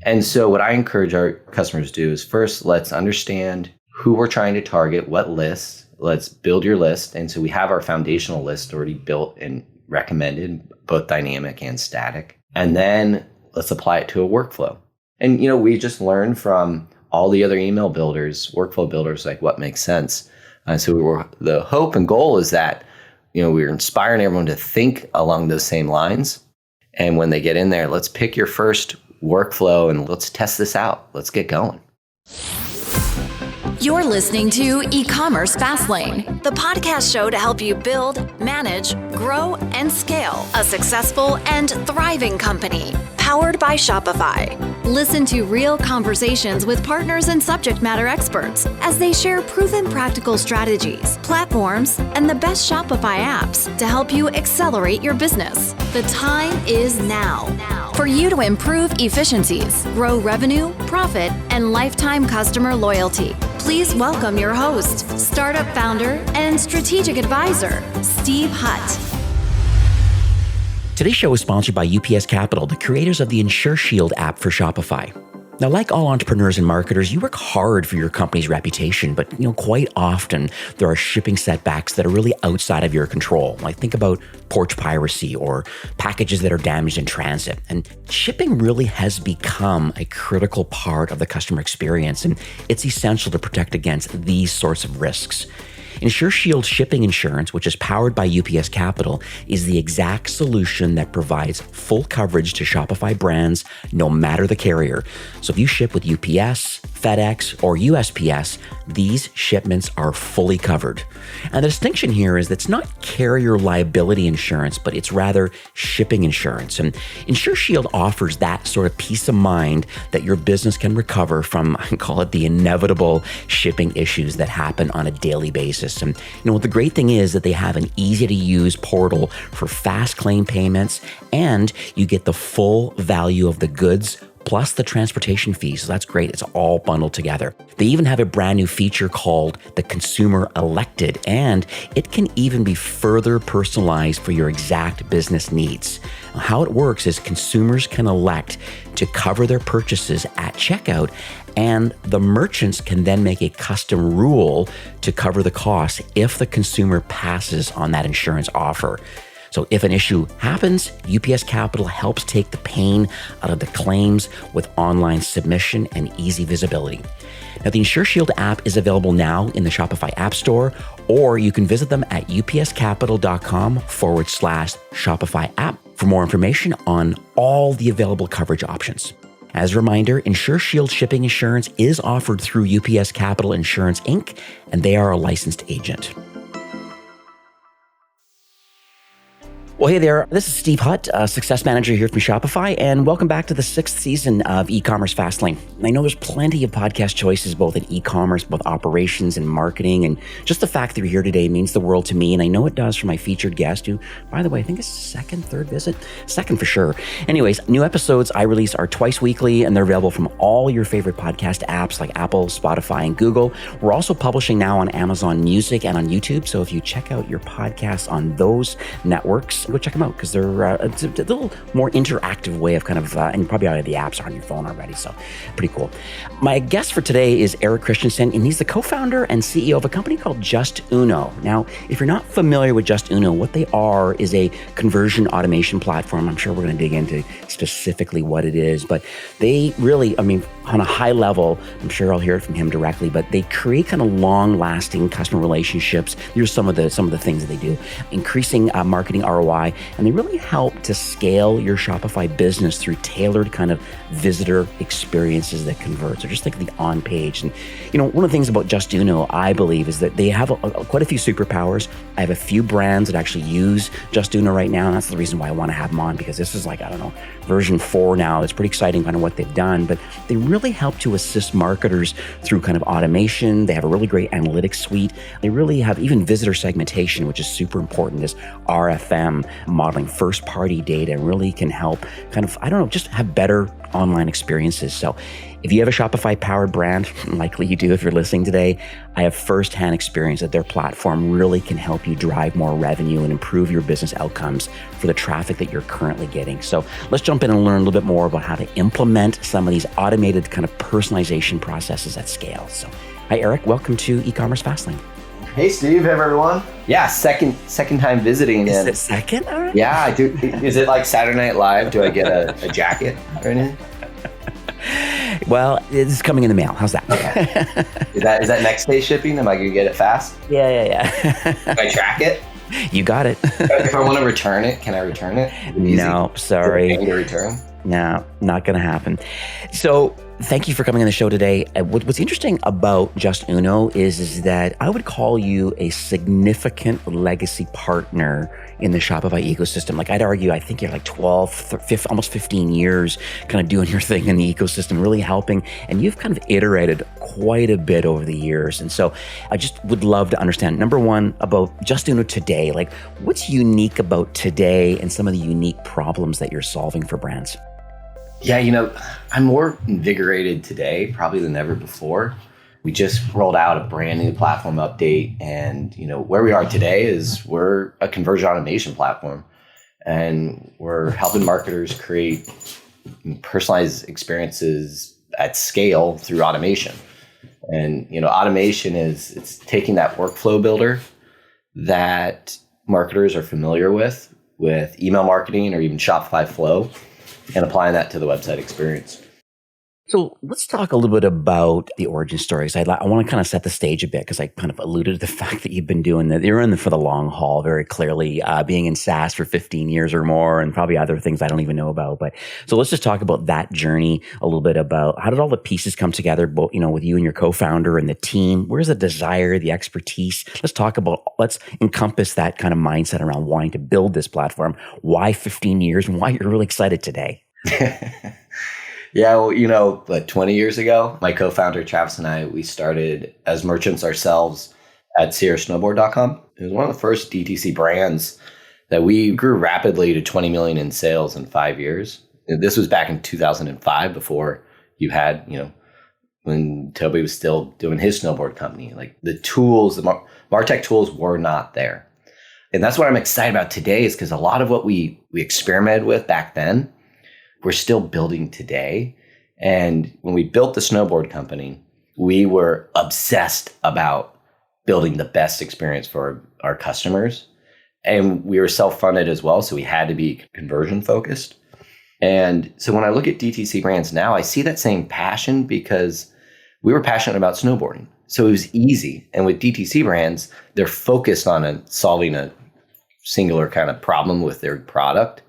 And so what I encourage our customers to do is first, let's understand who we're trying to target, what lists. Let's build your list. And so we have our foundational list already built and recommended, both dynamic and static. And then let's apply it to a workflow. And, we just learned from all the other email builders, workflow builders, like what makes sense. So the hope and goal is that, we're inspiring everyone to think along those same lines. And when they get in there, let's pick your first workflow and let's test this out. Let's get going. You're listening to eCommerce Fastlane, the podcast show to help you build, manage, grow, and scale a successful and thriving company, powered by Shopify. Listen to real conversations with partners and subject matter experts as they share proven practical strategies, platforms, and the best Shopify apps to help you accelerate your business. The time is now for you to improve efficiencies, grow revenue, profit, and lifetime customer loyalty. Please welcome your host, startup founder and strategic advisor, Steve Hutt. Today's show is sponsored by UPS Capital, the creators of the InsureShield app for Shopify. Now, like all entrepreneurs and marketers, you work hard for your company's reputation, but quite often there are shipping setbacks that are really outside of your control. Like think about porch piracy or packages that are damaged in transit. And shipping really has become a critical part of the customer experience, and it's essential to protect against these sorts of risks. InsureShield Shipping Insurance, which is powered by UPS Capital, is the exact solution that provides full coverage to Shopify brands, no matter the carrier. So if you ship with UPS, FedEx, or USPS, these shipments are fully covered. And the distinction here is that it's not carrier liability insurance, but it's rather shipping insurance. And InsureShield offers that sort of peace of mind that your business can recover from, I call it the inevitable shipping issues that happen on a daily basis. And the great thing is that they have an easy to use portal for fast claim payments, and you get the full value of the goods plus the transportation fees. So that's great. It's all bundled together. They even have a brand new feature called the Consumer Elected, and it can even be further personalized for your exact business needs. How it works is consumers can elect to cover their purchases at checkout, and the merchants can then make a custom rule to cover the cost if the consumer passes on that insurance offer. So if an issue happens, UPS Capital helps take the pain out of the claims with online submission and easy visibility. Now, the InsureShield app is available now in the Shopify App Store, or you can visit them at upscapital.com/Shopify app for more information on all the available coverage options. As a reminder, InsureShield Shipping Insurance is offered through UPS Capital Insurance, Inc., and they are a licensed agent. Well, hey there. This is Steve Hutt, Success Manager here from Shopify, and welcome back to the 6th season of eCommerce Fastlane. I know there's plenty of podcast choices, both in e-commerce, both operations and marketing, and just the fact that you're here today means the world to me, and I know it does for my featured guest, who, by the way, I think is third visit? Second for sure. Anyways, new episodes I release are twice weekly, and they're available from all your favorite podcast apps like Apple, Spotify, and Google. We're also publishing now on Amazon Music and on YouTube, so if you check out your podcasts on those networks, go check them out, because they're it's a little more interactive way of and you probably already have the apps on your phone already, so pretty cool. My guest for today is Erik Christiansen, and he's the co-founder and CEO of a company called Just Uno. Now, if you're not familiar with Just Uno, what they are is a conversion automation platform. I'm sure we're going to dig into specifically what it is, but they really, on a high level, I'm sure I'll hear it from him directly, but they create long-lasting customer relationships. Here's some of the things that they do: increasing marketing ROI, and they really help to scale your Shopify business through tailored visitor experiences that convert. So just think of the on page. And one of the things about Just Uno, I believe, is that they have quite a few superpowers. I have a few brands that actually use Just Uno right now, and that's the reason why I want to have them on, because this is version 4 now. It's pretty exciting what they've done, but they really help to assist marketers through automation. They have a really great analytics suite. They really have even visitor segmentation, which is super important, this RFM modeling, first party data, really can help just have better online experiences. So If you have a Shopify powered brand, likely you do if you're listening today, I have firsthand experience that their platform really can help you drive more revenue and improve your business outcomes for the traffic that you're currently getting. So let's jump in and learn a little bit more about how to implement some of these automated kind of personalization processes at scale. So hi, Erik. Welcome to eCommerce Fastlane. Hey, Steve. Hey, everyone. Yeah, second time visiting. Is it second? All right. Yeah, I do. Is it like Saturday Night Live? Do I get a jacket or anything? Well, it's coming in the mail. How's that? Okay. Is that next day shipping? Am I going to get it fast? Yeah. Can I track it? You got it. If I want to return it, can I return it? No, sorry. To return? No, not going to happen. So thank you for coming on the show today. What's interesting about Just Uno is that I would call you a significant legacy partner in the Shopify ecosystem. Like I'd argue, I think you're like 12, almost 15 years kind of doing your thing in the ecosystem, really helping. And you've kind of iterated quite a bit over the years. And so I just would love to understand, number one, about Just Uno today. Like what's unique about today and some of the unique problems that you're solving for brands? Yeah, I'm more invigorated today probably than ever before. We just rolled out a brand new platform update, and where we are today is we're a conversion automation platform, and we're helping marketers create personalized experiences at scale through automation. And automation it's taking that workflow builder that marketers are familiar with email marketing or even Shopify Flow, and applying that to the website experience. So let's talk a little bit about the origin stories. I want to kind of set the stage a bit because I kind of alluded to the fact that you've been doing that. You're in for the long haul, very clearly, being in SaaS for 15 years or more, and probably other things I don't even know about. But so let's just talk about that journey a little bit about how did all the pieces come together, both, with you and your co-founder and the team. Where's the desire, the expertise? Let's encompass that kind of mindset around wanting to build this platform. Why 15 years and why you're really excited today? Yeah, well, 20 years ago, my co-founder Travis and I, we started as merchants ourselves at SierraSnowboard.com. It was one of the first DTC brands that we grew rapidly to 20 million in sales in 5 years. This was back in 2005 before you had, when Toby was still doing his snowboard company. Like the tools, the MarTech tools were not there. And that's what I'm excited about today is because a lot of what we experimented with back then, we're still building today. And when we built the snowboard company, we were obsessed about building the best experience for our customers. And we were self-funded as well, so we had to be conversion focused. And so when I look at DTC brands now, I see that same passion because we were passionate about snowboarding. So it was easy. And with DTC brands, they're focused on solving a singular kind of problem with their product.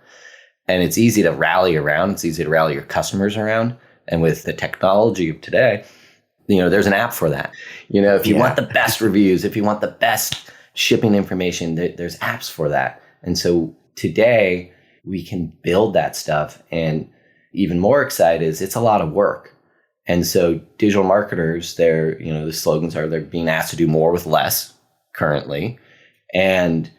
And it's easy to rally around. It's easy to rally your customers around. And with the technology of today, there's an app for that. If you want the best reviews, if you want the best shipping information, there's apps for that. And so today we can build that stuff. And even more excited is it's a lot of work. And so digital marketers, the slogans are they're being asked to do more with less currently. And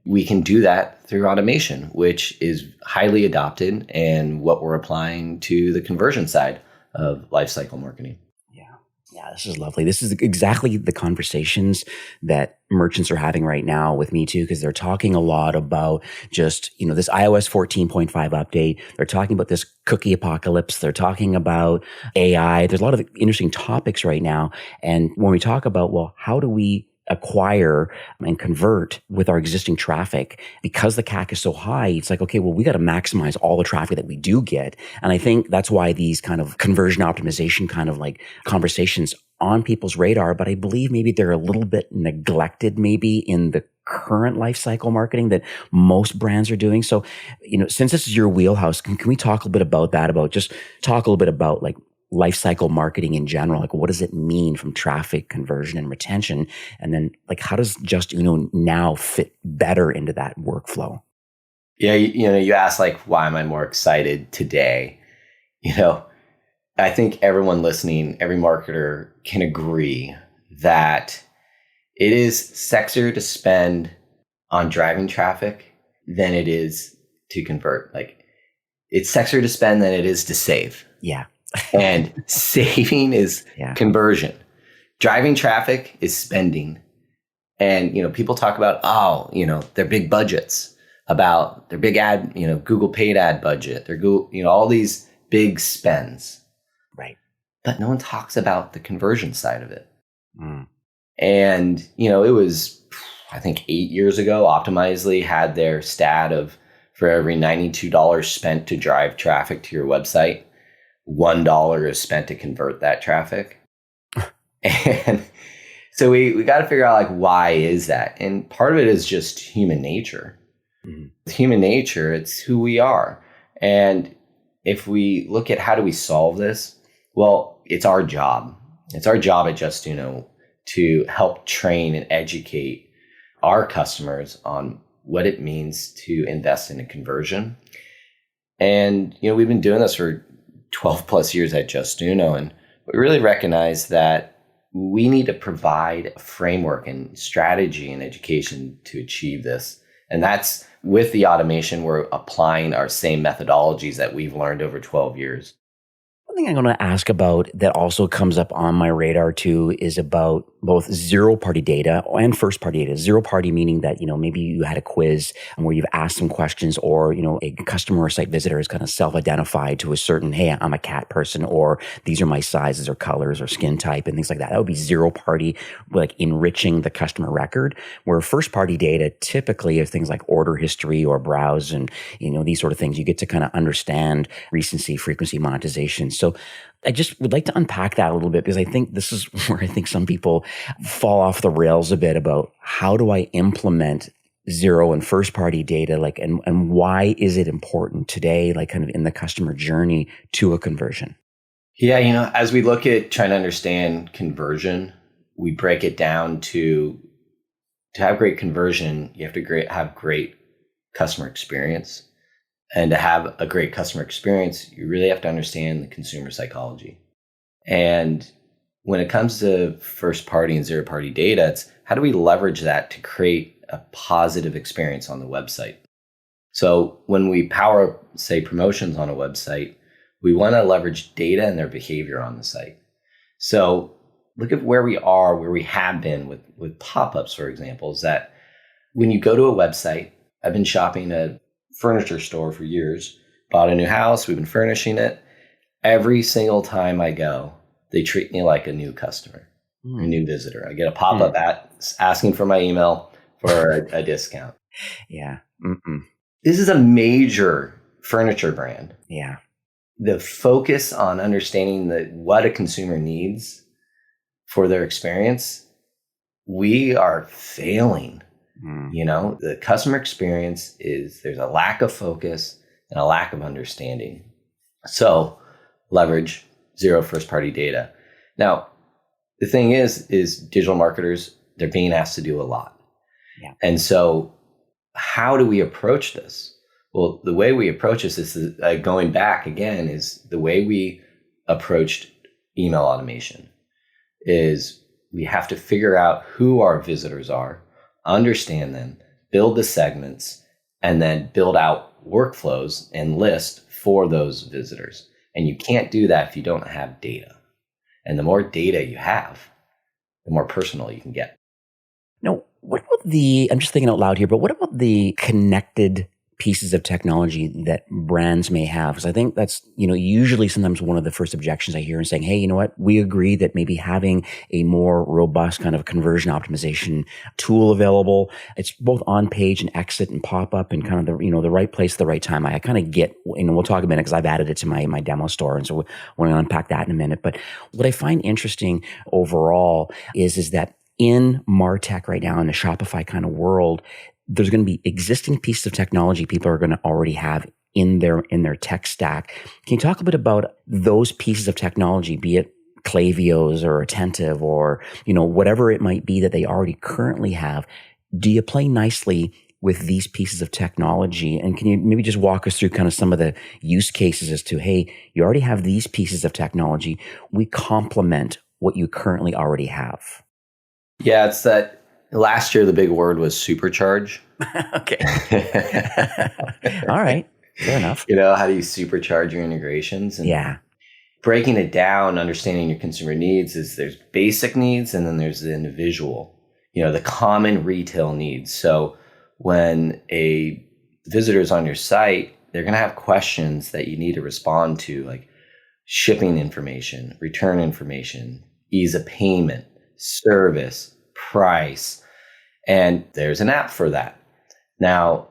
we can do that through automation, which is highly adopted and what we're applying to the conversion side of lifecycle marketing. Yeah, this is lovely. This is exactly the conversations that merchants are having right now with me too, because they're talking a lot about just, this iOS 14.5 update. They're talking about this cookie apocalypse. They're talking about AI. There's a lot of interesting topics right now. And when we talk about, well, how do we acquire and convert with our existing traffic, because the CAC is so high, it's like, okay, well, we got to maximize all the traffic that we do get. And I think that's why these kind of conversion optimization kind of like conversations on people's radar, but I believe maybe they're a little bit neglected maybe in the current life cycle marketing that most brands are doing. So, since this is your wheelhouse, can we talk a little bit about that, just talk a little bit about like life cycle marketing in general? Like, what does it mean from traffic, conversion, and retention? And then like, how does Just Uno now fit better into that workflow? Yeah. You asked like, why am I more excited today? I think everyone listening, every marketer can agree that it is sexier to spend on driving traffic than it is to convert. Like, it's sexier to spend than it is to save. Yeah. And saving is conversion. Driving traffic is spending. And, people talk about, their big budgets, about their big ad, Google paid ad budget, their Google, all these big spends. Right. But no one talks about the conversion side of it. Mm. And, it was, I think 8 years ago, Optimizely had their stat of for every $92 spent to drive traffic to your website, $1 is spent to convert that traffic. And so we got to figure out like, why is that? And part of it is just human nature. Mm-hmm. Human nature, it's who we are. And if we look at how do we solve this, well, it's our job. It's our job at Justuno to help train and educate our customers on what it means to invest in a conversion. And, we've been doing this for 12 plus years at Justuno, and we really recognize that we need to provide a framework and strategy and education to achieve this. And that's with the automation, we're applying our same methodologies that we've learned over 12 years. One thing I'm going to ask about that also comes up on my radar too is about both zero-party data and first-party data. Zero-party meaning that, maybe you had a quiz where you've asked some questions, or, a customer or site visitor is kind of self-identified to a certain, hey, I'm a cat person, or these are my sizes or colors or skin type and things like that. That would be zero-party, like enriching the customer record, where first-party data typically is things like order history or browse and, these sort of things. You get to kind of understand recency, frequency, monetization. So I just would like to unpack that a little bit, because I think this is where I think some people fall off the rails a bit about how do I implement zero and first party data, like, and why is it important today, like kind of in the customer journey to a conversion? Yeah, as we look at trying to understand conversion, we break it down to have great conversion, you have to have great customer experience. And to have a great customer experience, you really have to understand the consumer psychology. And when it comes to first party and zero party data, it's how do we leverage that to create a positive experience on the website? So when we power, say, promotions on a website, we want to leverage data and their behavior on the site. So look at where we are, where we have been with pop-ups, for example, is that when you go to a website, I've been shopping a furniture store for years, bought a new house, we've been furnishing it. Every single time I go, they treat me like a new customer, a new visitor. I get a pop-up asking for my email for a discount. Yeah. This is a major furniture brand. Yeah. The focus on understanding what a consumer needs for their experience, we are failing. The customer experience there's a lack of focus and a lack of understanding. So leverage zero first party data. Now, the thing is digital marketers, they're being asked to do a lot. Yeah. And so how do we approach this? Well, the way we approach this is going back again, is the way we approached email automation is we have to figure out who our visitors are, understand them, build the segments, and then build out workflows and lists for those visitors. And you can't do that if you don't have data. And the more data you have, the more personal you can get. Now, what about I'm just thinking out loud here, but what about the connected pieces of technology that brands may have? Because I think that's, usually sometimes one of the first objections I hear in saying, hey, you know what, we agree that maybe having a more robust kind of conversion optimization tool available, it's both on page and exit and pop up and kind of the right place at the right time. I kind of get, we'll talk a minute because I've added it to my demo store. And so I want to unpack that in a minute. But what I find interesting overall is that in MarTech right now, in the Shopify kind of world, there's going to be existing pieces of technology people are going to already have in their tech stack. Can you talk a bit about those pieces of technology, be it Klaviyo's or Attentive or, whatever it might be that they already currently have? Do you play nicely with these pieces of technology? And can you maybe just walk us through kind of some of the use cases as to, hey, you already have these pieces of technology. We complement what you currently already have. Yeah, it's that. Last year, the big word was supercharge. Okay. All right. Fair enough. How do you supercharge your integrations? And breaking it down, understanding your consumer needs is there's basic needs and then there's the individual, the common retail needs. So when a visitor is on your site, they're going to have questions that you need to respond to, like shipping information, return information, ease of payment, service, price, and there's an app for that. Now,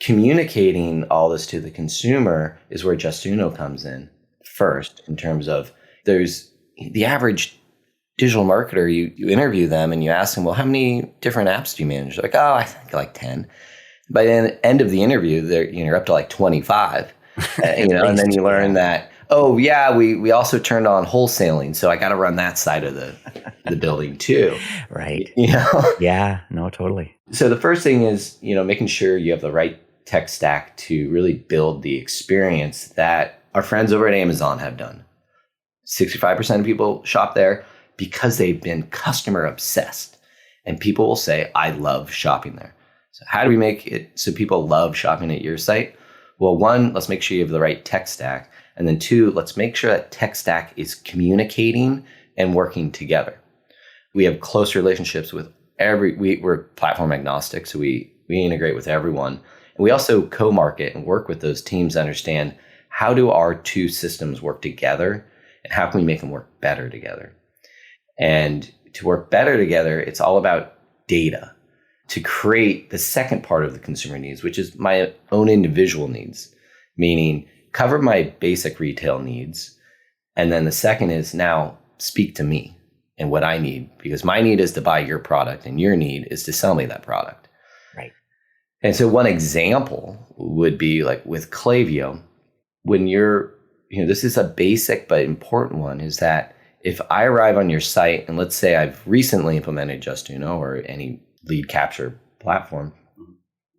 communicating all this to the consumer is where Justuno comes in first, in terms of there's the average digital marketer, you interview them and you ask them, well, how many different apps do you manage? They're like, oh, I think like 10. By the end of the interview, you're up to like 25, and then you learn that, oh yeah, we also turned on wholesaling. So I got to run that side of the building too. Right. Yeah, no, totally. So the first thing is, making sure you have the right tech stack to really build the experience that our friends over at Amazon have done. 65% of people shop there because they've been customer obsessed. And people will say, I love shopping there. So how do we make it so people love shopping at your site? Well, one, let's make sure you have the right tech stack. And then two, let's make sure that tech stack is communicating and working together. We have close relationships with we're platform agnostic, so we integrate with everyone. And we also co-market and work with those teams to understand, how do our two systems work together and how can we make them work better together? And to work better together, it's all about data to create the second part of the consumer needs, which is my own individual needs, meaning cover my basic retail needs. And then the second is now speak to me and what I need, because my need is to buy your product and your need is to sell me that product. Right. And so one example would be like with Klaviyo, when this is a basic but important one, is that if I arrive on your site and let's say I've recently implemented Justuno or any lead capture platform,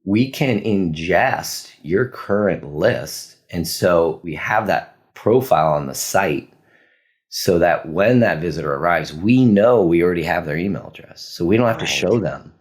we can ingest your current list. And so we have that profile on the site so that when that visitor arrives, we know we already have their email address. So we don't have to show them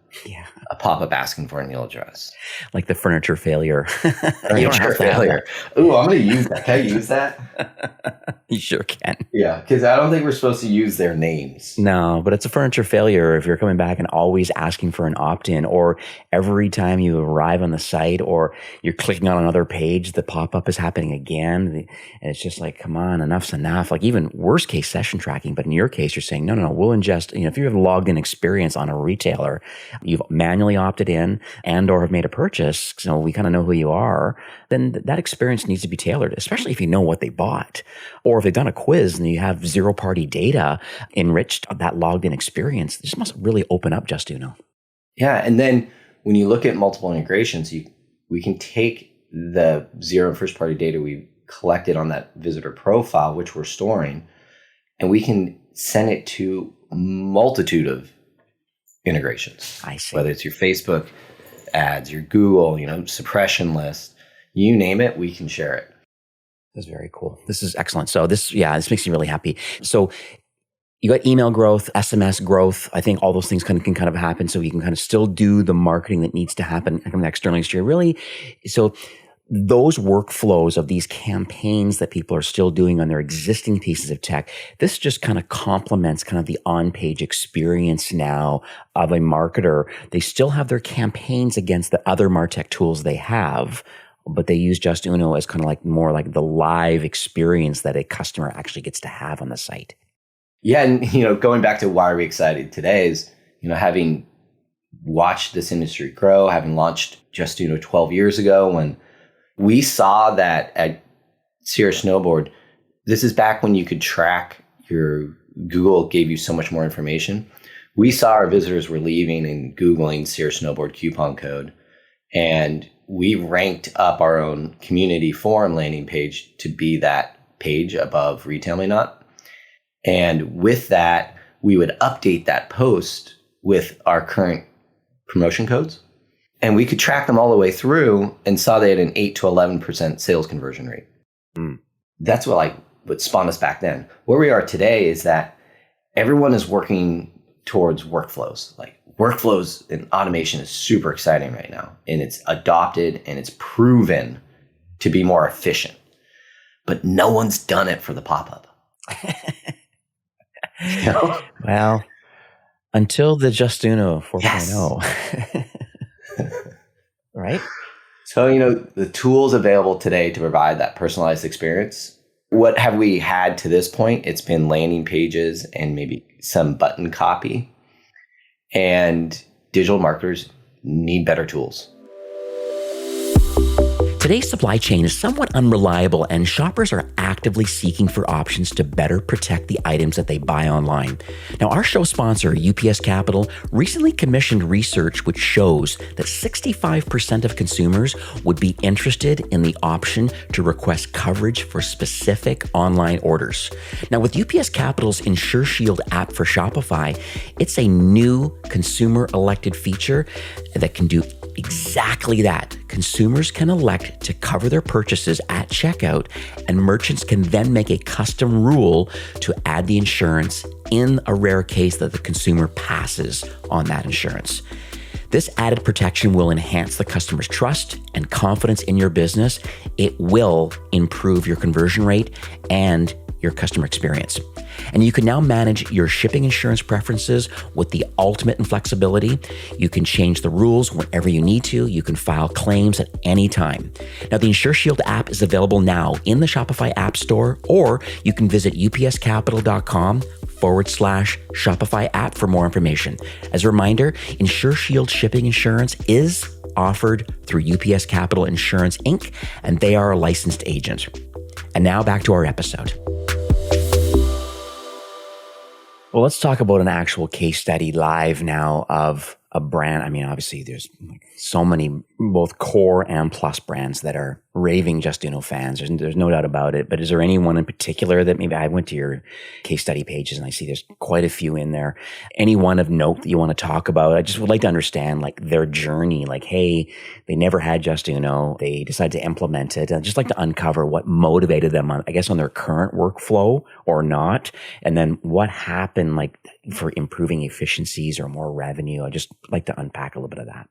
a pop-up asking for an email address. Like the furniture failure. Furniture failure. Ooh, I'm going to use that. Can I use that? You sure can. Yeah, because I don't think we're supposed to use their names. No, but it's a furniture failure if you're coming back and always asking for an opt-in, or every time you arrive on the site or you're clicking on another page, the pop-up is happening again. And it's just like, come on, enough's enough. Like even worst case session tracking. But in your case, you're saying, no, we'll ingest, if you have logged in experience on a retailer, you've manually opted in and or have made a purchase, so we kind of know who you are, then that experience needs to be tailored, especially if you know what they bought. Or if they've done a quiz and you have zero-party data enriched that logged-in experience, this must really open up Justuno. Yeah, and then when you look at multiple integrations, we can take the zero and first-party data we collected on that visitor profile, which we're storing, and we can send it to a multitude of integrations. I see. Whether it's your Facebook ads, your Google, suppression list, you name it, we can share it. That's very cool. This is excellent. So this makes me really happy. So you got email growth, SMS growth. I think all those things can kind of happen, so you can kind of still do the marketing that needs to happen from the external exterior. Really, so those workflows of these campaigns that people are still doing on their existing pieces of tech, this just kind of complements kind of the on-page experience now of a marketer. They still have their campaigns against the other MarTech tools they have, but they use Justuno as kind of like more like the live experience that a customer actually gets to have on the site. Yeah, and going back to why are we excited today is, having watched this industry grow, having launched Justuno 12 years ago, when we saw that at Sierra Snowboard, this is back when you could track Google gave you so much more information. We saw our visitors were leaving and Googling Sierra Snowboard coupon code, and we ranked up our own community forum landing page to be that page above Retail Me Not. And with that, we would update that post with our current promotion codes. And we could track them all the way through and saw they had an 8 to 11% sales conversion rate. That's what spawned us back then. Where we are today is that everyone is working towards workflows. Like workflows and automation is super exciting right now. And it's adopted and it's proven to be more efficient. But no one's done it for the pop-up. Well, until the Just Uno 4.0. Yes. Right? So, the tools available today to provide that personalized experience, what have we had to this point? It's been landing pages and maybe some button copy. And digital marketers need better tools. Today's supply chain is somewhat unreliable, and shoppers are actively seeking for options to better protect the items that they buy online. Now, our show sponsor, UPS Capital, recently commissioned research which shows that 65% of consumers would be interested in the option to request coverage for specific online orders. Now, with UPS Capital's Insure Shield app for Shopify, it's a new consumer-elected feature that can do exactly that. Consumers can elect to cover their purchases at checkout, and merchants can then make a custom rule to add the insurance in a rare case that the consumer passes on that insurance. This added protection will enhance the customer's trust and confidence in your business. It will improve your conversion rate and your customer experience. And you can now manage your shipping insurance preferences with the ultimate in flexibility. You can change the rules whenever you need to. You can file claims at any time. Now, the Insure Shield app is available now in the Shopify App Store, or you can visit upscapital.com/Shopify app for more information. As a reminder, Insure Shield shipping insurance is offered through UPS Capital Insurance, Inc., and they are a licensed agent. And now back to our episode. Well, let's talk about an actual case study live now of a brand. I mean, obviously, there's so many both core and plus brands that are raving Just Uno fans. There's no doubt about it. But is there anyone in particular that maybe I went to your case study pages and I see there's quite a few in there? Any one of note that you want to talk about? I just would like to understand their journey. Hey, they never had Just Uno. They decided to implement it. I'd just like to uncover what motivated them on their current workflow or not. And then what happened for improving efficiencies or more revenue. I'd just like to unpack a little bit of that.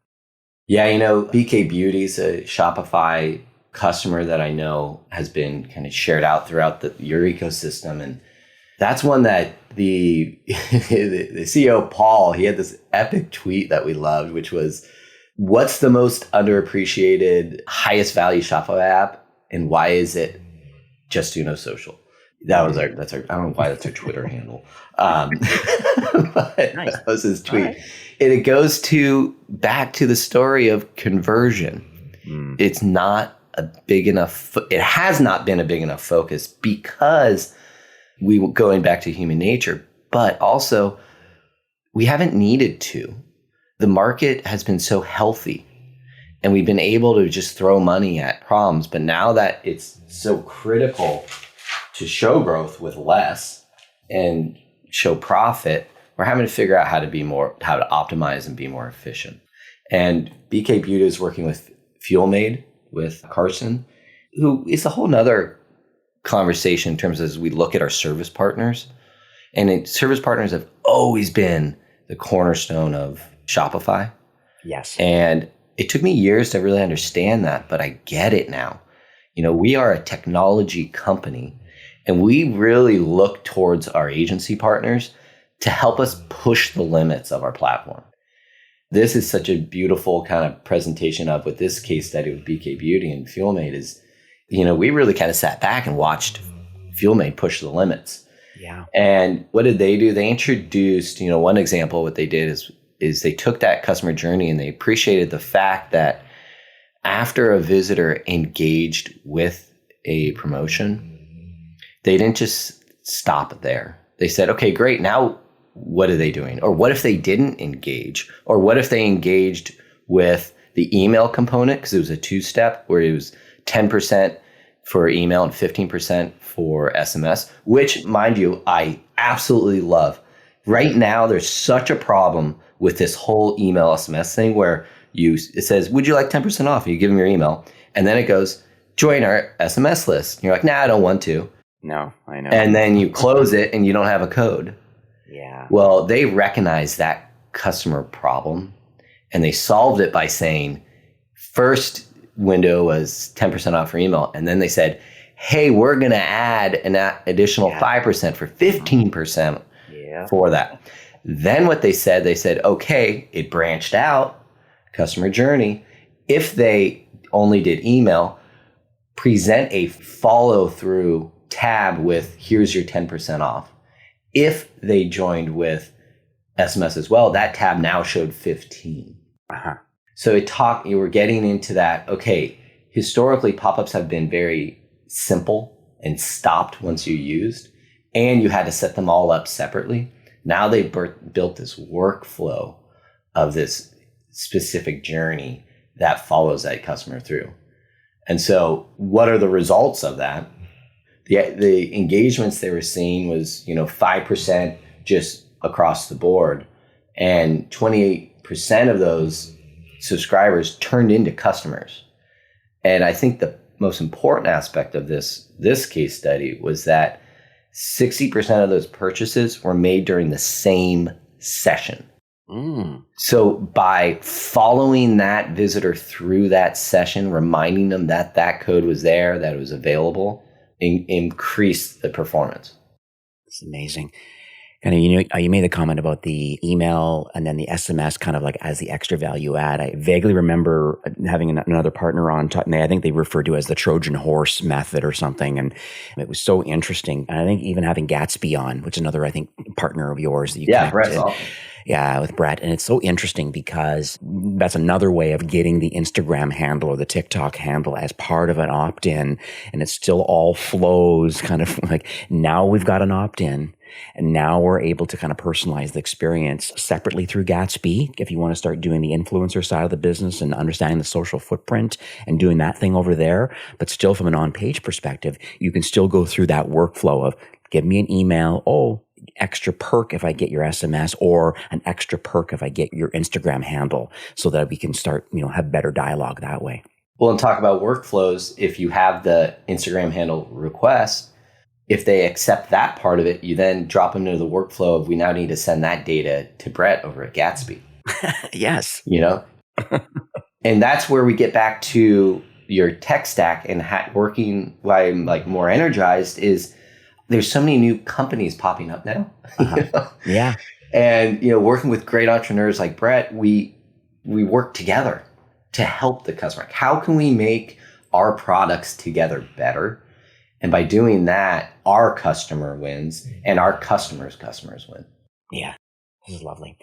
Yeah, BK Beauty's a Shopify customer that I know has been kind of shared out throughout your ecosystem. And that's one that the CEO, Paul, he had this epic tweet that we loved, which was, what's the most underappreciated, highest value Shopify app, and why is it Just Uno Social? That's our, I don't know why that's our Twitter handle. But nice. That was his tweet. Right. And it goes back to the story of conversion. It's not a big enough, it has not been a big enough focus because we were going back to human nature, but also we haven't needed to. The market has been so healthy and we've been able to just throw money at problems. But now that it's so critical to show growth with less and show profit, we're having to figure out how to optimize and be more efficient. And BK Beauty is working with FuelMade, with Carson, who is a whole nother conversation in terms of as we look at our service partners. And service partners have always been the cornerstone of Shopify. Yes. And it took me years to really understand that, but I get it now. We are a technology company, and we really look towards our agency partners to help us push the limits of our platform. This is such a beautiful kind of presentation of what this case study with BK Beauty and FuelMade is. We really kind of sat back and watched FuelMade push the limits. Yeah. And what did they do? They introduced, one example, what they did is they took that customer journey and they appreciated the fact that after a visitor engaged with a promotion, they didn't just stop there. They said, okay, great. Now what are they doing? Or what if they didn't engage? Or what if they engaged with the email component? Because it was a two-step where it was 10% for email and 15% for SMS, which, mind you, I absolutely love. Right now, there's such a problem with this whole email SMS thing where it says, would you like 10% off? And you give them your email. And then it goes, join our SMS list. And you're like, nah, I don't want to. No, I know. And then you close it and you don't have a code. Yeah. Well, they recognized that customer problem and they solved it by saying, first window was 10% off for email. And then they said, hey, we're going to add an additional 5% for 15%. for that. Then what they said, okay, it branched out, customer journey. If they only did email, present a follow through tab with here's your 10% off. If they joined with SMS as well, that tab now showed 15. So you were getting into that, okay, historically pop-ups have been very simple and stopped once you used, and you had to set them all up separately. Now they built this workflow of this specific journey that follows that customer through. And so what are the results of that? The engagements they were seeing was, 5% just across the board, and 28% of those subscribers turned into customers. And I think the most important aspect of this case study was that 60% of those purchases were made during the same session. So by following that visitor through that session, reminding them that that code was there, that it was available, increased the performance. It's amazing. And you made the comment about the email and then the SMS kind of like as the extra value add. I vaguely remember having another partner on, I think they referred to as the Trojan horse method or something. And it was so interesting. And I think even having Gatsby on, which is another, I think, partner of yours that you Brett's awesome. Yeah, with Brett. And it's so interesting because that's another way of getting the Instagram handle or the TikTok handle as part of an opt-in. And it still all flows kind of like now we've got an opt-in. And now we're able to kind of personalize the experience separately through Gatsby. If you want to start doing the influencer side of the business and understanding the social footprint and doing that thing over there, but still from an on-page perspective, you can still go through that workflow of give me an email. Extra perk if I get your SMS, or an extra perk if I get your Instagram handle, so that we can start, have better dialogue that way. Well, and talk about workflows. If you have the Instagram handle request, if they accept that part of it, you then drop them into the workflow of we now need to send that data to Brett over at Gatsby. Yes. And that's where we get back to your tech stack and working why I'm like more energized is there's so many new companies popping up now. Yeah. And, working with great entrepreneurs like Brett, we work together to help the customer. How can we make our products together better? And by doing that, our customer wins and our customers' customers win. Yeah, this is lovely.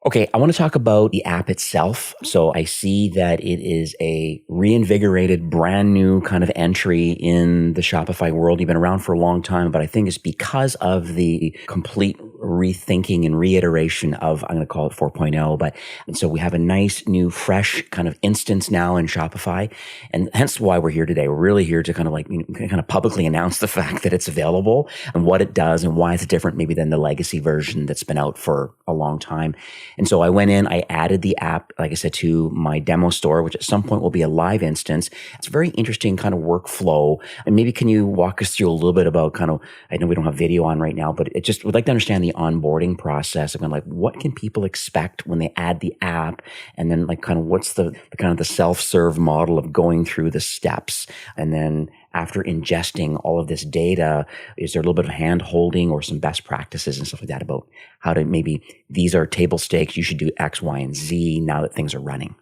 Okay, I want to talk about the app itself. So I see that it is a reinvigorated, brand new kind of entry in the Shopify world. You've been around for a long time, but I think it's because of the complete rethinking and reiteration of, I'm going to call it 4.0. And so we have a nice, new, fresh kind of instance now in Shopify. And hence why we're here today. We're really here to kind of publicly announce the fact that it's available and what it does and why it's different maybe than the legacy version that's been out for a long time. And so I went in, I added the app, like I said, to my demo store, which at some point will be a live instance. It's a very interesting kind of workflow. And maybe can you walk us through a little bit about I know we don't have video on right now, but it just would like to understand the onboarding process of what can people expect when they add the app? And then what's the kind of the self-serve model of going through the steps? And then after ingesting all of this data, is there a little bit of hand holding or some best practices and stuff like that about how to maybe these are table stakes, you should do X, Y, and Z now that things are running?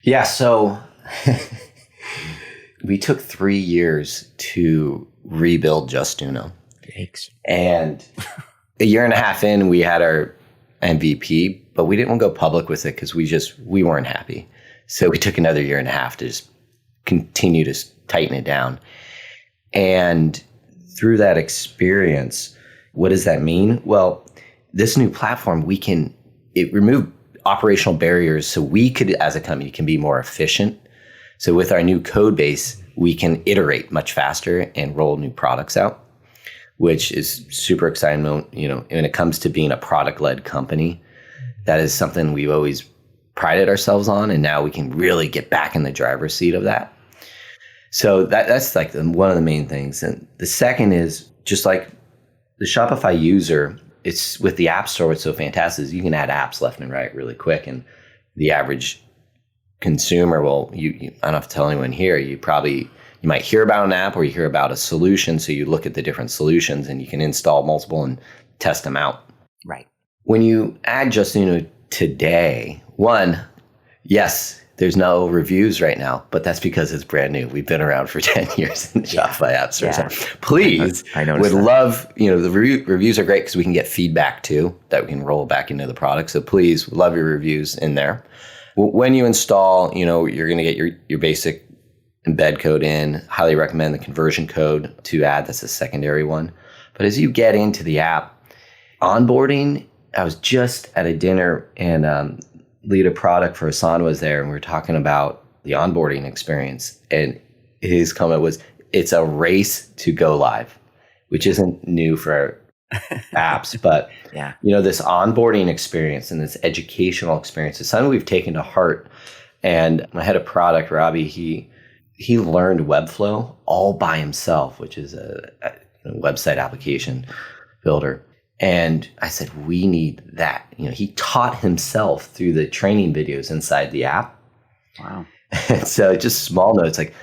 Yeah. So we took 3 years to rebuild Justuno. Yikes. And a year and a half in, we had our MVP, but we didn't want to go public with it because we weren't happy. So we took another year and a half to just continue to tighten it down. And through that experience, what does that mean? Well, this new platform, it removed operational barriers so we could, as a company, can be more efficient. So with our new code base, we can iterate much faster and roll new products out, which is super exciting. When it comes to being a product-led company, that is something we've always prided ourselves on. And now we can really get back in the driver's seat of that. So that's one of the main things. And the second is just like the Shopify user, it's with the App Store, what's so fantastic is you can add apps left and right really quick. And the average consumer I don't have to tell anyone here, you might hear about an app or you hear about a solution. So you look at the different solutions and you can install multiple and test them out. Right. When you add Justino today, one, yes, there's no reviews right now, but that's because it's brand new. We've been around for 10 years in the Shopify App Store. Yeah. So please, I noticed would that. love, the reviews are great because we can get feedback too that we can roll back into the product. So please, love your reviews in there. When you install, you're going to get your basic embed code in. Highly recommend the conversion code to add. That's a secondary one. But as you get into the app, onboarding, I was just at a dinner and lead of product for Hassan was there, and we were talking about the onboarding experience. And his comment was, it's a race to go live, which isn't new for apps, but Yeah. this onboarding experience and this educational experience is something we've taken to heart. And my head of product, Robbie, he learned Webflow all by himself, which is a website application builder. And I said, we need that. He taught himself through the training videos inside the app. Wow. And so just small notes, like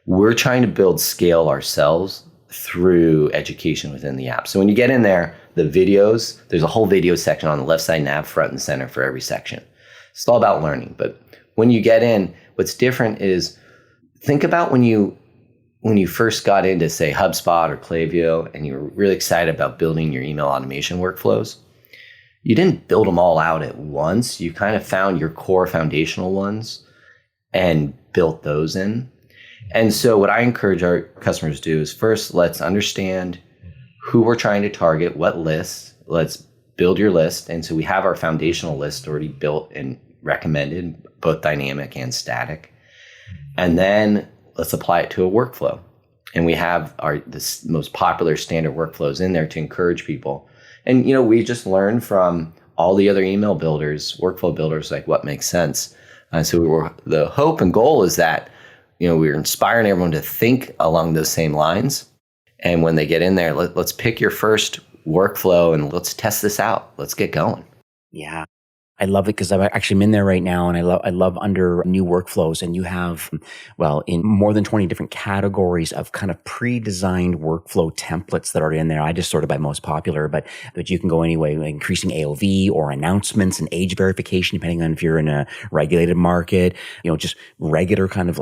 we're trying to build scale ourselves through education within the app. So when you get in there, the videos, there's a whole video section on the left side nav, front and center for every section. It's all about learning. But when you get in, what's different is think about when you first got into, say, HubSpot or Klaviyo, and you were really excited about building your email automation workflows. You didn't build them all out at once. You kind of found your core foundational ones and built those in. And so what I encourage our customers to do is first, let's understand who we're trying to target, what lists. Let's build your list. And so we have our foundational list already built and recommended, both dynamic and static. And then let's apply it to a workflow. And we have the most popular standard workflows in there to encourage people. And, we just learned from all the other email builders, workflow builders, like what makes sense. So the hope and goal is that, we're inspiring everyone to think along those same lines. And when they get in there, let's pick your first workflow and let's test this out. Let's get going. Yeah. I love it because I'm in there right now, and I love under new workflows, and you have, in more than 20 different categories of kind of pre-designed workflow templates that are in there. I just sorted by most popular, but you can go anyway, increasing AOV or announcements and age verification, depending on if you're in a regulated market, just regular kind of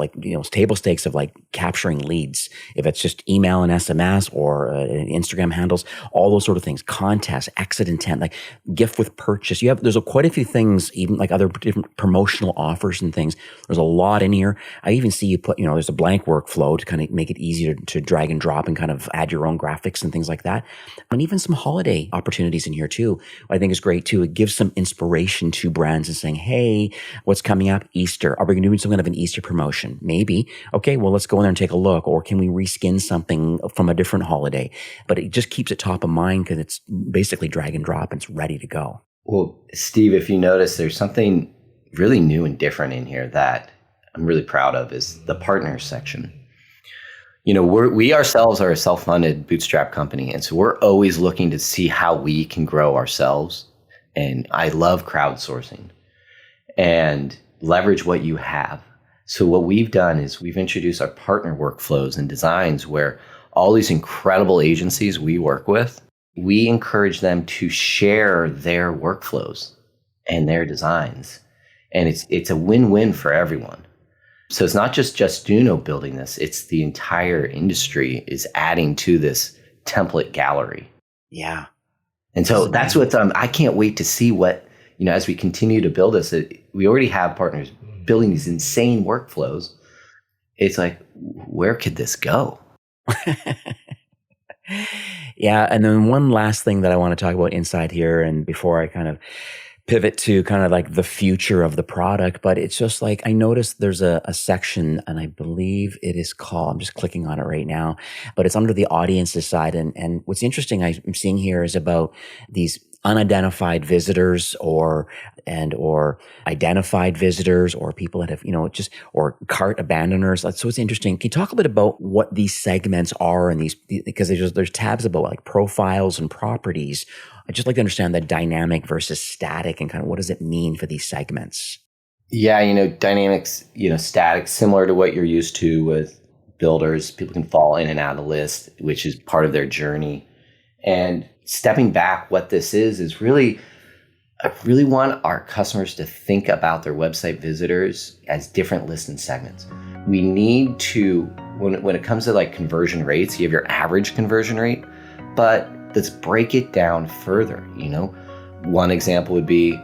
table stakes of like capturing leads. If it's just email and SMS or Instagram handles, all those sort of things, contests, exit intent, like gift with purchase. There's quite a few things, even like other different promotional offers and things. There's a lot in here. I even see you put, there's a blank workflow to kind of make it easier to drag and drop and kind of add your own graphics and things like that. And even some holiday opportunities in here too. I think is great too. It gives some inspiration to brands and saying, hey, what's coming up? Easter. Are we going to do some kind of an Easter promotion? Maybe. Okay, well, let's go in there and take a look. Or can we reskin something from a different holiday? But it just keeps it top of mind because it's basically drag and drop and it's ready to go. Well, Steve, if you notice, there's something really new and different in here that I'm really proud of is the partners section. We ourselves are a self-funded bootstrap company. And so we're always looking to see how we can grow ourselves. And I love crowdsourcing and leverage what you have. So what we've done is we've introduced our partner workflows and designs where all these incredible agencies we work with, we encourage them to share their workflows and their designs. And it's a win-win for everyone. So it's not just Justino building this, it's the entire industry is adding to this template gallery. Yeah. And so that's what I can't wait to see what, as we continue to build this, we already have partners building these insane workflows. It's like, where could this go? Yeah. And then one last thing that I want to talk about inside here, and before I kind of pivot to kind of like the future of the product, but it's just like, I noticed there's a section, and I believe it is called, I'm just clicking on it right now, but it's under the audiences side. And what's interesting I'm seeing here is about these unidentified visitors or identified visitors or people that have, or cart abandoners. So it's interesting. Can you talk a bit about what these segments are and because there's tabs about like profiles and properties. I'd just like to understand the dynamic versus static and kind of what does it mean for these segments? Yeah, dynamics, static, similar to what you're used to with builders. People can fall in and out of the list, which is part of their journey. And, stepping back, what this is really, I really want our customers to think about their website visitors as different lists and segments. We need to, when it comes to like conversion rates, you have your average conversion rate, but let's break it down further. One example would be,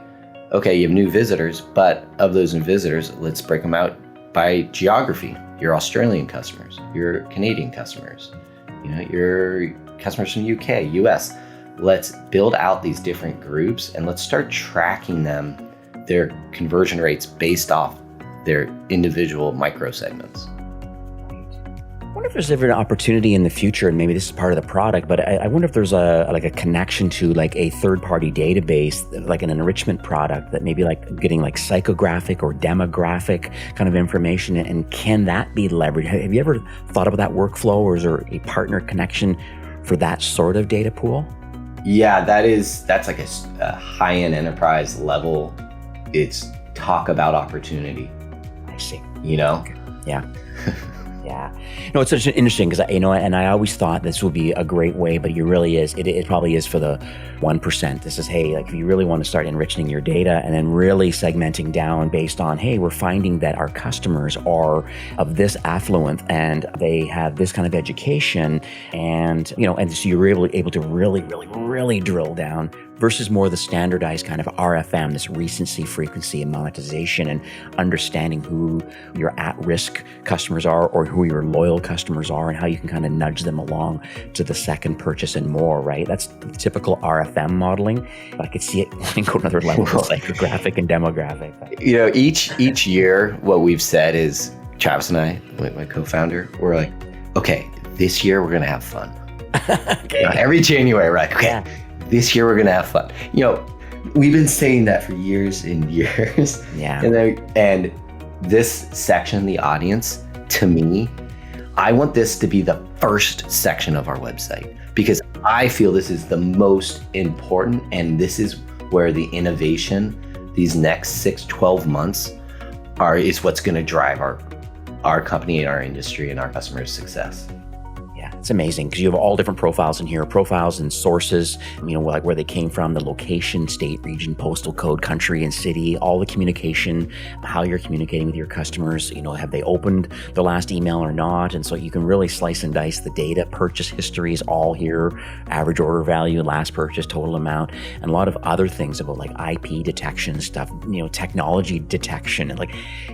okay, you have new visitors, but of those new visitors, let's break them out by geography. Your Australian customers, your Canadian customers, your customers from UK, US. Let's build out these different groups and let's start tracking them, their conversion rates based off their individual micro segments. I wonder if there's ever an opportunity in the future, and maybe this is part of the product, but I wonder if there's a connection to like a third-party database, like an enrichment product that maybe like getting like psychographic or demographic kind of information, and can that be leveraged? Have you ever thought about that workflow, or is there a partner connection for that sort of data pool? Yeah, that's like a high-end enterprise level. It's talk about opportunity. I see. Okay. Yeah. Yeah. No, it's such an interesting because, and I always thought this would be a great way, but it really is. It probably is for the 1%. This is, hey, like if you really want to start enriching your data and then really segmenting down based on, hey, we're finding that our customers are of this affluent and they have this kind of education, and so you're able to really drill down versus more the standardized kind of RFM, this recency, frequency, and monetization, and understanding who your at-risk customers are or who your loyal customers are and how you can kind of nudge them along to the second purchase and more, right? That's the typical RFM modeling, but I could see it go another level with psychographic and demographic. Each year, what we've said is, Travis and I, my co-founder, we're like, okay, this year we're going to have fun. Okay. Every January, right? Okay. Yeah. This year we're gonna have fun. We've been saying that for years and years. Yeah. And this section, the audience, to me, I want this to be the first section of our website because I feel this is the most important, and this is where the innovation, these next 6-12 months is what's gonna drive our company and our industry and our customers' success. It's amazing because you have all different profiles in here, profiles and sources, like where they came from, the location, state, region, postal code, country, and city, all the communication, how you're communicating with your customers, have they opened the last email or not? And so you can really slice and dice the data. Purchase history is all here, average order value, last purchase, total amount, and a lot of other things about like IP detection stuff, technology detection. And like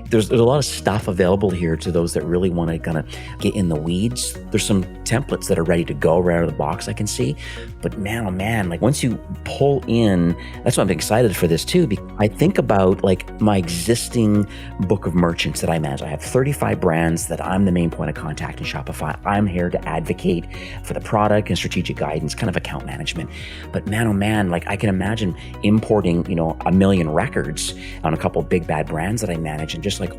there's a lot of stuff available here to those that really want to kind of get in the weeds. There's some templates that are ready to go right out of the box, I can see. But man, oh man, like once you pull in, that's why I'm excited for this too, because I think about like my existing book of merchants that I manage. I have 35 brands that I'm the main point of contact in Shopify. I'm here to advocate for the product and strategic guidance, kind of account management. But man, oh man, like I can imagine importing, 1 million records on a couple of big bad brands that I manage, and just like,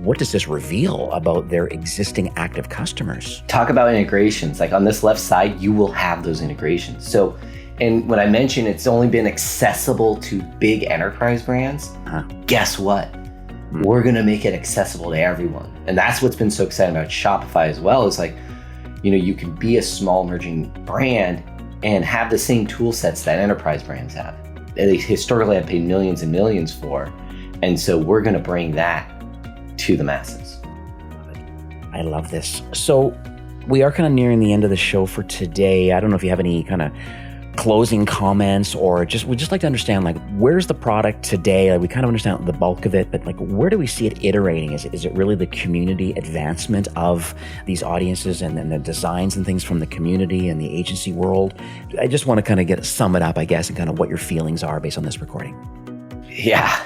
what does this reveal about their existing active customers? Talk about integrations. Like on this left side, you will have those integrations. So, and when I mentioned it's only been accessible to big enterprise brands, guess what? We're going to make it accessible to everyone. And that's what's been so exciting about Shopify as well, is like, you can be a small emerging brand and have the same tool sets that enterprise brands have. They historically have paid millions and millions for. And so we're going to bring that to the masses. I love this. So we are kind of nearing the end of the show for today. I don't know if you have any kind of closing comments, or we'd just like to understand, like, where's the product today? Like, we kind of understand the bulk of it, but like, where do we see it iterating? Is it really the community advancement of these audiences and then the designs and things from the community and the agency world? I just want to kind of sum it up, I guess, and kind of what your feelings are based on this recording. Yeah,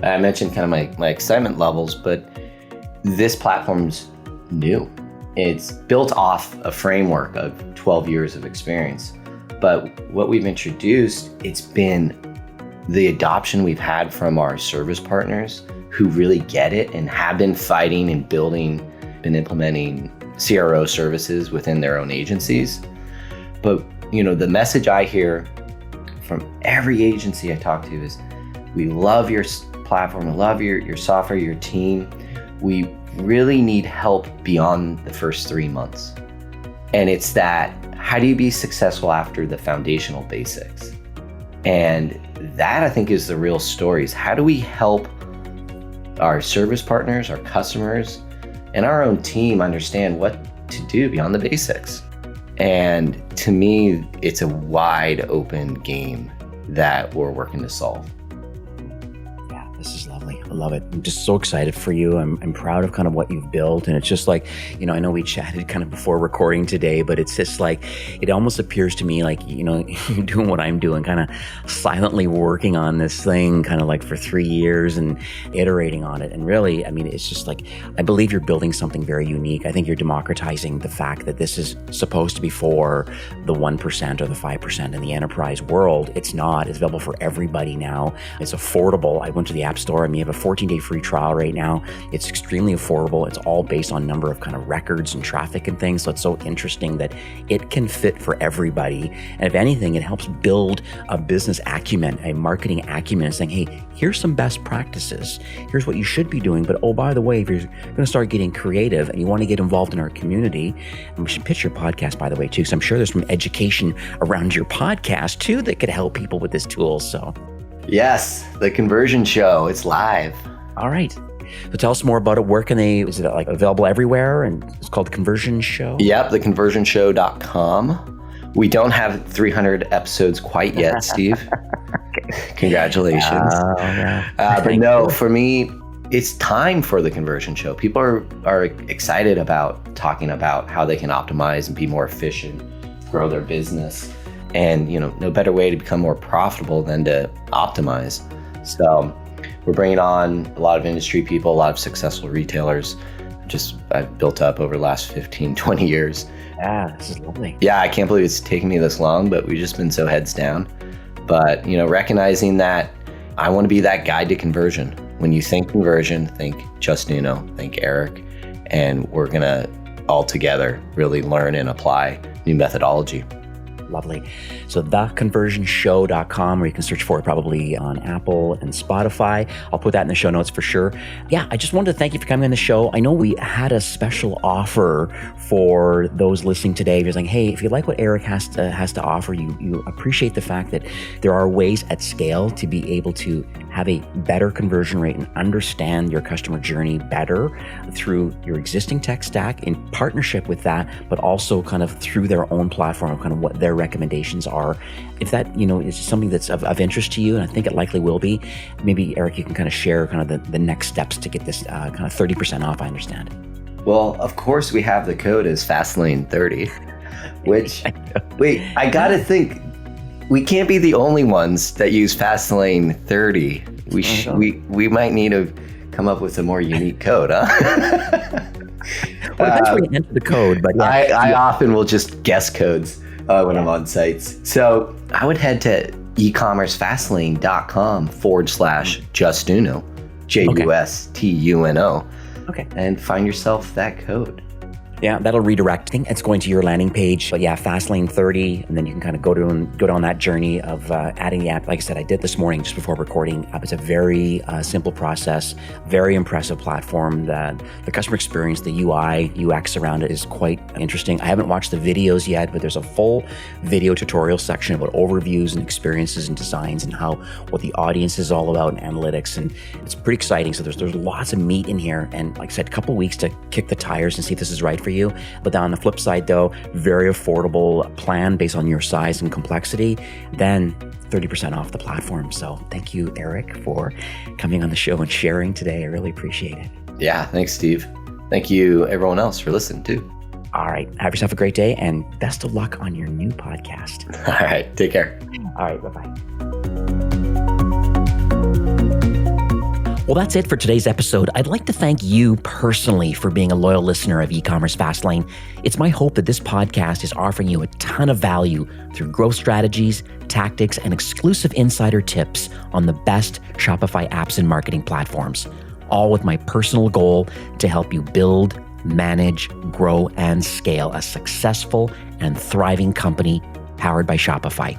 I mentioned kind of my excitement levels, but this platform's new. It's built off a framework of 12 years of experience. But what we've introduced, it's been the adoption we've had from our service partners who really get it and have been fighting and building and implementing CRO services within their own agencies. But, the message I hear from every agency I talk to is, we love your platform, we love your software, your team. We really need help beyond the first 3 months. And it's that, how do you be successful after the foundational basics? And that, I think, is the real story, is how do we help our service partners, our customers, and our own team understand what to do beyond the basics? And to me, it's a wide open game that we're working to solve. Yeah, this is lovely. I love it. I'm just so excited for you. I'm proud of kind of what you've built. And it's just like, I know we chatted kind of before recording today, but it's just like, it almost appears to me like, you're doing what I'm doing, kind of silently working on this thing kind of like for 3 years and iterating on it. And really, it's just like, I believe you're building something very unique. I think you're democratizing the fact that this is supposed to be for the 1% or the 5% in the enterprise world. It's not. It's available for everybody now. It's affordable. I went to the App Store. You have a 14-day free trial right now. It's extremely affordable. It's all based on number of kind of records and traffic and things. So it's so interesting that it can fit for everybody. And if anything, it helps build a business acumen, a marketing acumen, saying, hey, here's some best practices. Here's what you should be doing. But oh, by the way, if you're going to start getting creative and you want to get involved in our community, and we should pitch your podcast, by the way, too, because I'm sure there's some education around your podcast, too, that could help people with this tool. So yes, the Conversion Show, it's live. All right. So tell us more about it. Where can they, is it like available everywhere? And it's called The Conversion Show? Yep, theconversionshow.com. We don't have 300 episodes quite yet, Steve. Okay. Congratulations. But no, for me, it's time for The Conversion Show. People are excited about talking about how they can optimize and be more efficient, grow their business. And, no better way to become more profitable than to optimize. So we're bringing on a lot of industry people, a lot of successful retailers. I've built up over the last 15, 20 years. Yeah, this is lovely. Yeah, I can't believe it's taken me this long, but we've just been so heads down. But, recognizing that I want to be that guide to conversion. When you think conversion, think Justuno, think Erik, and we're going to all together really learn and apply new methodology. Lovely. So theconversionshow.com, where you can search for it probably on Apple and Spotify. I'll put that in the show notes for sure. Yeah, I just wanted to thank you for coming on the show. I know we had a special offer for those listening today. You're saying, hey, if you like what Erik has to offer, you appreciate the fact that there are ways at scale to be able to have a better conversion rate and understand your customer journey better through your existing tech stack in partnership with that, but also kind of through their own platform, kind of what their recommendations are. If that, is something that's of interest to you, and I think it likely will be, maybe Erik, you can kind of share kind of the next steps to get this kind of 30% off, I understand. Well, of course, we have the code as Fastlane30, which, wait, I got to think, we can't be the only ones that use Fastlane30. We might need to come up with a more unique code, huh? Well, eventually enter the code, but yeah. I often will just guess codes when I'm on sites. So I would head to eCommerceFastlane.com/Justuno, Justuno. Okay. And find yourself that code. Yeah, that'll redirect. It's going to your landing page. But yeah, Fastlane30, and then you can kind of go down that journey of adding the app. Like I said, I did this morning just before recording. It's a very simple process, very impressive platform. The customer experience, the UI, UX around it is quite interesting. I haven't watched the videos yet, but there's a full video tutorial section about overviews and experiences and designs and what the audience is all about and analytics. And it's pretty exciting. So there's lots of meat in here. And like I said, a couple of weeks to kick the tires and see if this is right for you. But on the flip side, though, very affordable plan based on your size and complexity, then 30% off the platform. So thank you, Erik, for coming on the show and sharing today. I really appreciate it. Yeah, thanks, Steve. Thank you, everyone else, for listening, too. All right. Have yourself a great day and best of luck on your new podcast. All right. Take care. All right. Bye-bye. Well, that's it for today's episode. I'd like to thank you personally for being a loyal listener of eCommerce Fastlane. It's my hope that this podcast is offering you a ton of value through growth strategies, tactics, and exclusive insider tips on the best Shopify apps and marketing platforms, all with my personal goal to help you build, manage, grow, and scale a successful and thriving company powered by Shopify.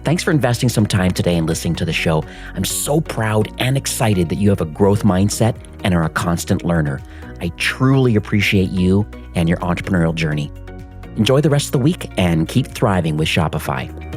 Thanks for investing some time today and listening to the show. I'm so proud and excited that you have a growth mindset and are a constant learner. I truly appreciate you and your entrepreneurial journey. Enjoy the rest of the week and keep thriving with Shopify.